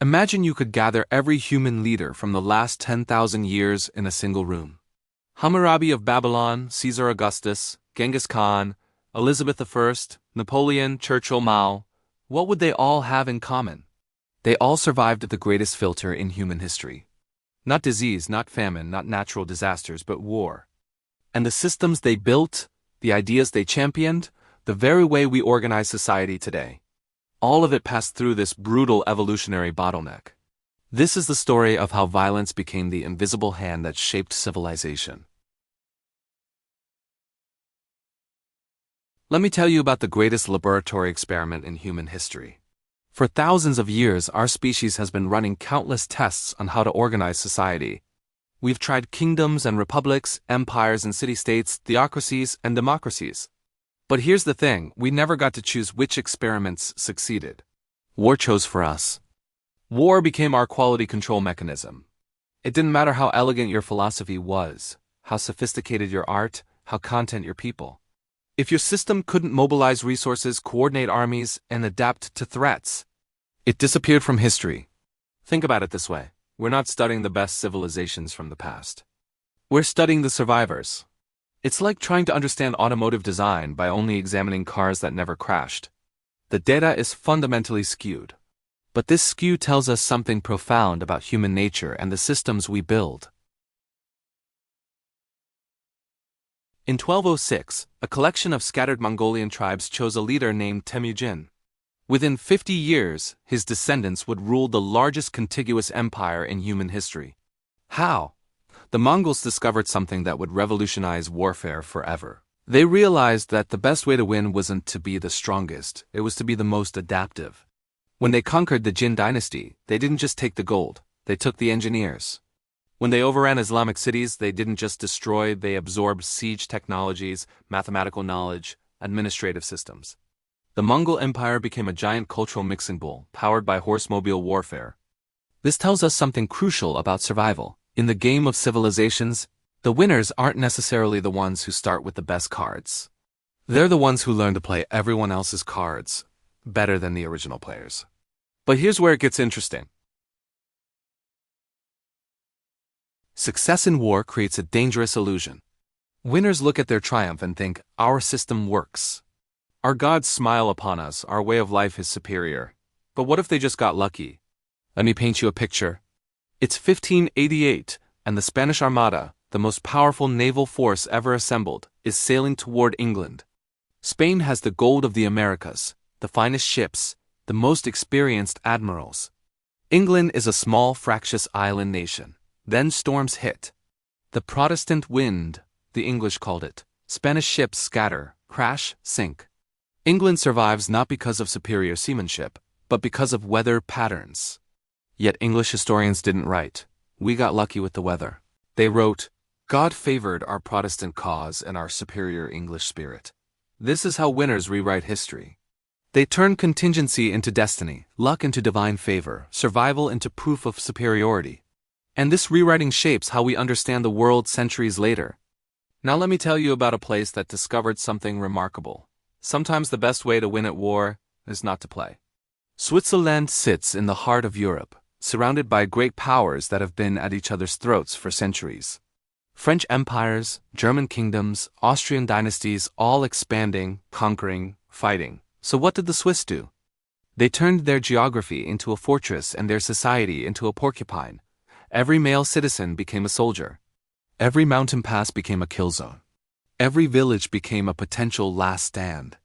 Imagine you could gather every human leader from the last 10,000 years in a single room. Hammurabi of Babylon, Caesar Augustus, Genghis Khan, Elizabeth I, Napoleon, Churchill, Mao. What would they all have in common? They all survived the greatest filter in human history. Not disease, not famine, not natural disasters, but war. And the systems they built, the ideas they championed, the very way we organize society today. All of it passed through this brutal evolutionary bottleneck. This is the story of how violence became the invisible hand that shaped civilization. Let me tell you about the greatest laboratory experiment in human history. For thousands of years, our species has been running countless tests on how to organize society. We've tried kingdoms and republics, empires and city-states, theocracies and democracies. But here's the thing, we never got to choose which experiments succeeded. War chose for us. War became our quality control mechanism. It didn't matter how elegant your philosophy was, how sophisticated your art, how content your people. If your system couldn't mobilize resources, coordinate armies, and adapt to threats, it disappeared from history. Think about it this way. We're not studying the best civilizations from the past. We're studying the survivors. It's like trying to understand automotive design by only examining cars that never crashed. The data is fundamentally skewed. But this skew tells us something profound about human nature and the systems we build. In 1206, a collection of scattered Mongolian tribes chose a leader named Temujin. Within 50 years, his descendants would rule the largest contiguous empire in human history. How? The Mongols discovered something that would revolutionize warfare forever. They realized that the best way to win wasn't to be the strongest, it was to be the most adaptive. When they conquered the Jin dynasty, they didn't just take the gold, they took the engineers. When they overran Islamic cities, they didn't just destroy, they absorbed siege technologies, mathematical knowledge, administrative systems. The Mongol Empire became a giant cultural mixing bowl, powered by horse-mobile warfare. This tells us something crucial about survival. In the game of civilizations, the winners aren't necessarily the ones who start with the best cards. They're the ones who learn to play everyone else's cards better than the original players. But here's where it gets interesting. Success in war creates a dangerous illusion. Winners look at their triumph and think, our system works. Our gods smile upon us, our way of life is superior. But what if they just got lucky? Let me paint you a picture. It's 1588, and the Spanish Armada, the most powerful naval force ever assembled, is sailing toward England. Spain has the gold of the Americas, the finest ships, the most experienced admirals. England is a small, fractious island nation. Then storms hit. The Protestant wind, the English called it. Spanish ships scatter, crash, sink. England survives not because of superior seamanship, but because of weather patterns. Yet English historians didn't write, we got lucky with the weather. They wrote, God favored our Protestant cause and our superior English spirit. This is how winners rewrite history. They turn contingency into destiny, luck into divine favor, survival into proof of superiority. And this rewriting shapes how we understand the world centuries later. Now let me tell you about a place that discovered something remarkable. Sometimes the best way to win at war is not to play. Switzerland sits in the heart of Europe, surrounded by great powers that have been at each other's throats for centuries. French empires, German kingdoms, Austrian dynasties, all expanding, conquering, fighting. So what did the Swiss do? They turned their geography into a fortress and their society into a porcupine. Every male citizen became a soldier. Every mountain pass became a kill zone. Every village became a potential last stand.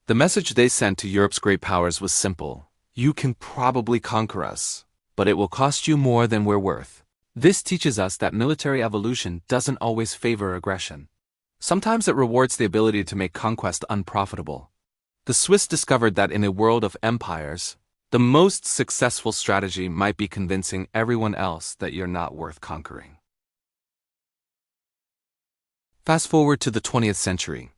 The message they sent to Europe's great powers was simple. You can probably conquer us, but it will cost you more than we're worth. This teaches us that military evolution doesn't always favor aggression. Sometimes it rewards the ability to make conquest unprofitable. The Swiss discovered that in a world of empires, the most successful strategy might be convincing everyone else that you're not worth conquering. Fast forward to the 20th century.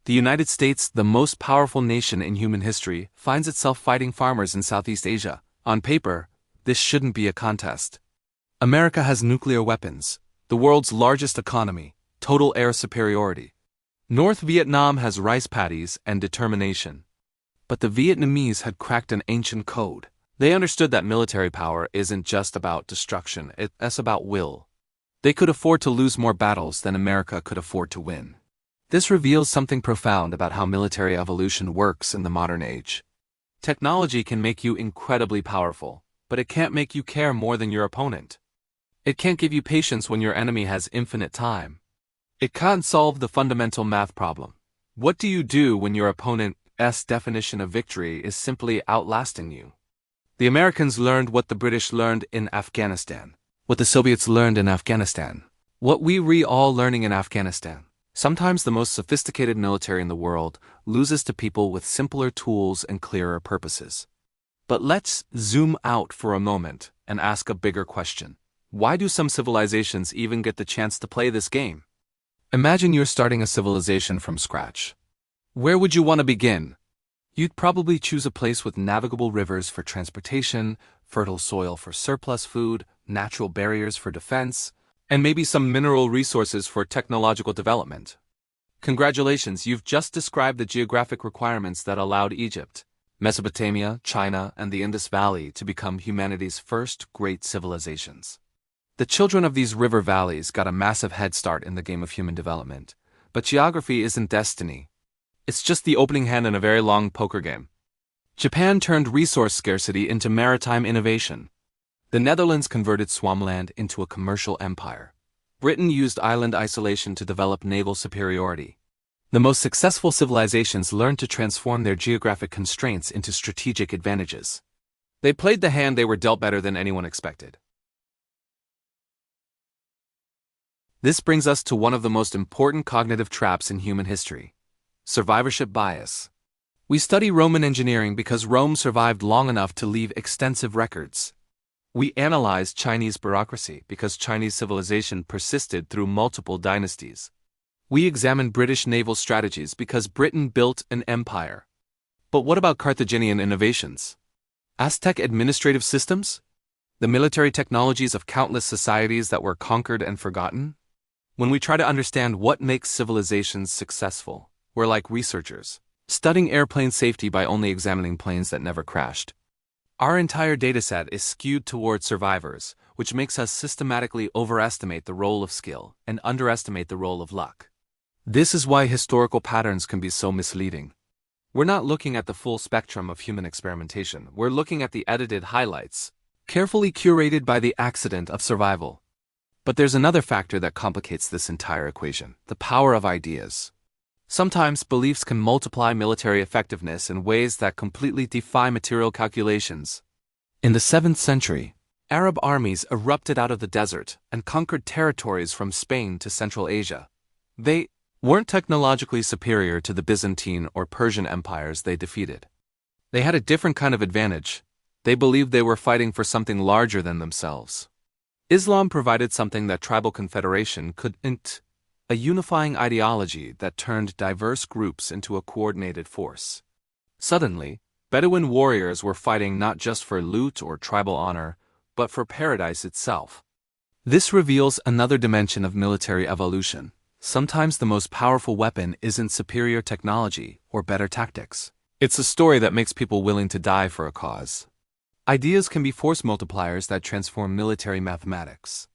The United States, the most powerful nation in human history, finds itself fighting farmers in Southeast Asia. On paper, this shouldn't be a contest. America has nuclear weapons, the world's largest economy, total air superiority. North Vietnam has rice paddies and determination. But the Vietnamese had cracked an ancient code. They understood that military power isn't just about destruction, it's about will. They could afford to lose more battles than America could afford to win. This reveals something profound about how military evolution works in the modern age. Technology can make you incredibly powerful, but it can't make you care more than your opponent. It can't give you patience when your enemy has infinite time. It can't solve the fundamental math problem. What do you do when your opponent's definition of victory is simply outlasting you? The Americans learned what the British learned in Afghanistan, what the Soviets learned in Afghanistan, what we're all learning in Afghanistan. Sometimes the most sophisticated military in the world loses to people with simpler tools and clearer purposes. But let's zoom out for a moment and ask a bigger question. Why do some civilizations even get the chance to play this game? Imagine you're starting a civilization from scratch. Where would you want to begin? You'd probably choose a place with navigable rivers for transportation, fertile soil for surplus food, natural barriers for defense, and maybe some mineral resources for technological development. Congratulations, you've just described the geographic requirements that allowed Egypt, Mesopotamia, China, and the Indus Valley to become humanity's first great civilizations. The children of these river valleys got a massive head start in the game of human development, but geography isn't destiny. It's just the opening hand in a very long poker game. Japan turned resource scarcity into maritime innovation. The Netherlands converted swampland into a commercial empire. Britain used island isolation to develop naval superiority. The most successful civilizations learned to transform their geographic constraints into strategic advantages. They played the hand they were dealt better than anyone expected. This brings us to one of the most important cognitive traps in human history: survivorship bias. We study Roman engineering because Rome survived long enough to leave extensive records. We analyze Chinese bureaucracy because Chinese civilization persisted through multiple dynasties. We examine British naval strategies because Britain built an empire. But what about Carthaginian innovations? Aztec administrative systems? The military technologies of countless societies that were conquered and forgotten? When we try to understand what makes civilizations successful, we're like researchers, studying airplane safety by only examining planes that never crashed. Our entire dataset is skewed toward survivors, which makes us systematically overestimate the role of skill and underestimate the role of luck. This is why historical patterns can be so misleading. We're not looking at the full spectrum of human experimentation, we're looking at the edited highlights, carefully curated by the accident of survival. But there's another factor that complicates this entire equation: the power of ideas. Sometimes beliefs can multiply military effectiveness in ways that completely defy material calculations. In the 7th century, Arab armies erupted out of the desert and conquered territories from Spain to Central Asia. They weren't technologically superior to the Byzantine or Persian empires they defeated. They had a different kind of advantage. They believed they were fighting for something larger than themselves. Islam provided something that tribal confederation couldn't: a unifying ideology that turned diverse groups into a coordinated force. Suddenly, Bedouin warriors were fighting not just for loot or tribal honor, but for paradise itself. This reveals another dimension of military evolution. Sometimes the most powerful weapon isn't superior technology or better tactics. It's a story that makes people willing to die for a cause. Ideas can be force multipliers that transform military mathematics.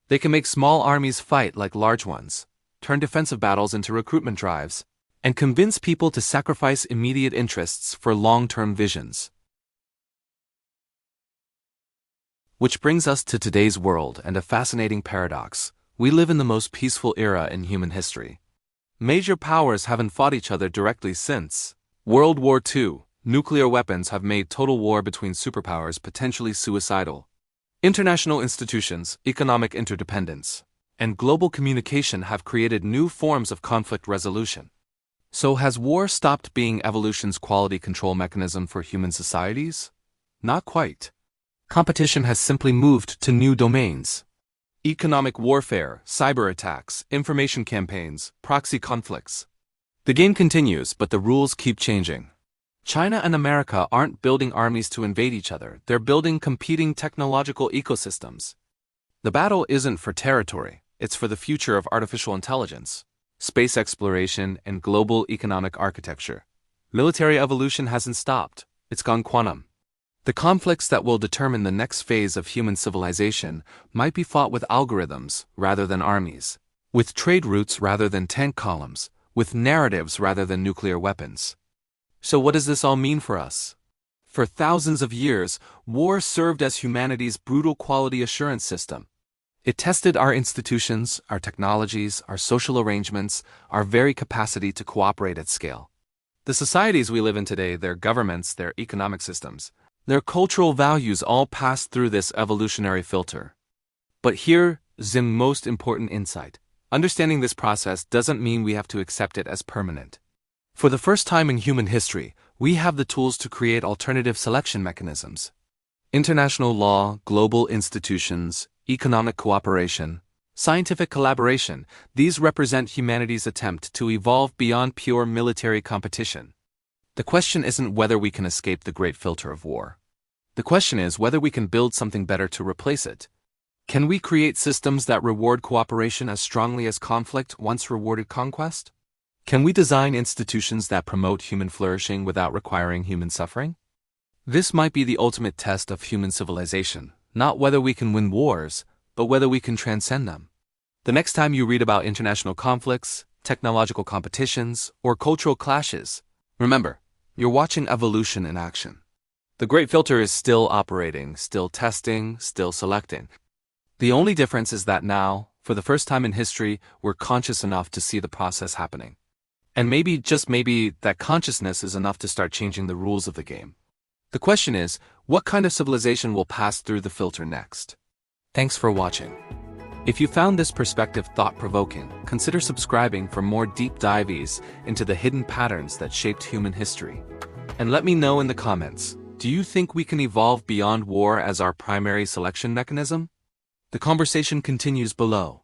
They can make small armies fight like large ones, turn defensive battles into recruitment drives, and convince people to sacrifice immediate interests for long-term visions. Which brings us to today's world and a fascinating paradox. We live in the most peaceful era in human history. Major powers haven't fought each other directly since World War II. Nuclear weapons have made total war between superpowers potentially suicidal. International institutions, economic interdependence, and global communication have created new forms of conflict resolution. So has war stopped being evolution's quality control mechanism for human societies? Not quite. Competition has simply moved to new domains. Economic warfare, cyber attacks, information campaigns, proxy conflicts. The game continues, but the rules keep changing. China and America aren't building armies to invade each other, they're building competing technological ecosystems. The battle isn't for territory, it's for the future of artificial intelligence, space exploration, and global economic architecture. Military evolution hasn't stopped, it's gone quantum. The conflicts that will determine the next phase of human civilization might be fought with algorithms rather than armies, with trade routes rather than tank columns, with narratives rather than nuclear weapons. So what does this all mean for us? For thousands of years, war served as humanity's brutal quality assurance system. It tested our institutions, our technologies, our social arrangements, our very capacity to cooperate at scale. The societies we live in today, their governments, their economic systems, their cultural values all pass through this evolutionary filter. But here's the most important insight. Understanding this process doesn't mean we have to accept it as permanent. For the first time in human history, we have the tools to create alternative selection mechanisms. International law, global institutions, economic cooperation, scientific collaboration, these represent humanity's attempt to evolve beyond pure military competition. The question isn't whether we can escape the great filter of war. The question is whether we can build something better to replace it. Can we create systems that reward cooperation as strongly as conflict once rewarded conquest? Can we design institutions that promote human flourishing without requiring human suffering? This might be the ultimate test of human civilization, not whether we can win wars, but whether we can transcend them. The next time you read about international conflicts, technological competitions, or cultural clashes, remember, you're watching evolution in action. The great filter is still operating, still testing, still selecting. The only difference is that now, for the first time in history, we're conscious enough to see the process happening. And maybe, just maybe, that consciousness is enough to start changing the rules of the game. The question is, what kind of civilization will pass through the filter next? Thanks for watching. If you found this perspective thought-provoking, consider subscribing for more deep dives into the hidden patterns that shaped human history. And let me know in the comments, do you think we can evolve beyond war as our primary selection mechanism? The conversation continues below.